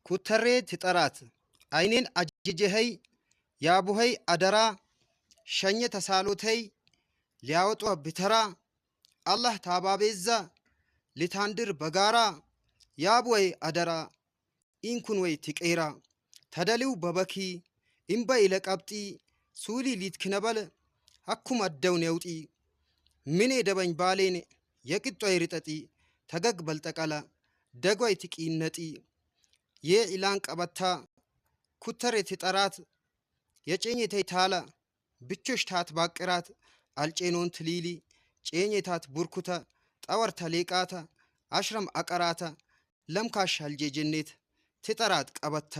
ኩተሬ ትጠራት አይኔን አጅጀኸይ ያቡኸይ አደራ ሸኘ ተሳሎተይ ሊያወጧ ብተራ አላህ ታባቤዛ ሊታንድር በጋራ ያቡኸይ አደራ ኢንኩን ወይ ትቄራ ተደሊው በበኪ ኢምባይ ለቀብጢ ሱሊ ሊትክነበል አኩም አደው ነውጢ ምኔ ደበኝ ባሌን የቅጦይ ርጠጢ ተገግ በልጠቀላ ደጓይ ትቂነጢ የኢላን ቀበታ ኩተሬ ትጠራት የጨኘተይ ታላ ብቾሽ ታት ባቅራት አልጬኖን ትሊሊ ጨኘታት ቡርኩታ ጠወር ተሌቃታ አሽረም አቀራታ ለምካሽ አልጄጀኔት ትጠራት ቀበታ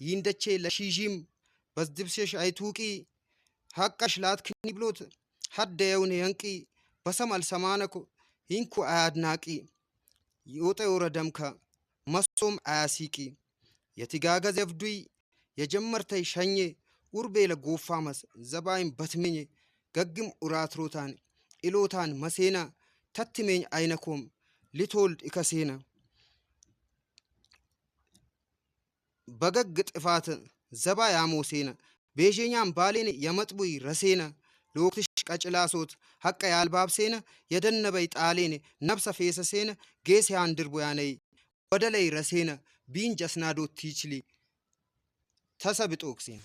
ይንደቼ ለሺጂም በዝድብሴሽ አይቱቂ ሐቀሽ ላትክኒ ብሎት ሀደየውን የንቂ በሰማል ሰማነኮ ሂንኩ አያድናቂ ይወጠ ወረደምካ መሶም አያሲቂ የትጋገዝ የፍዱይ የጀመርተይ ሸኘ ኡርቤ ለጎፋመስ ዘባይም በትሜኝ ገግም ኡራትሮታን ኢሎታን መሴና ተትሜኝ አይነኮም ሊቶልድ ኢከሴና በገግ ጥፋት ዘባ ያሞሴና ቤዠኛም ባሌን የመጥቡይ ረሴና ለወቅትሽ ቀጭላሶት ሐቀ ያልባብሴነ የደነበይ ጣሌን ነብሰ ፌሰሴነ ጌስ ያንድር ቦያነይ ወደላይ ረሴነ ቢንጀስናዶት ቲችሊ ተሰብጦክሴን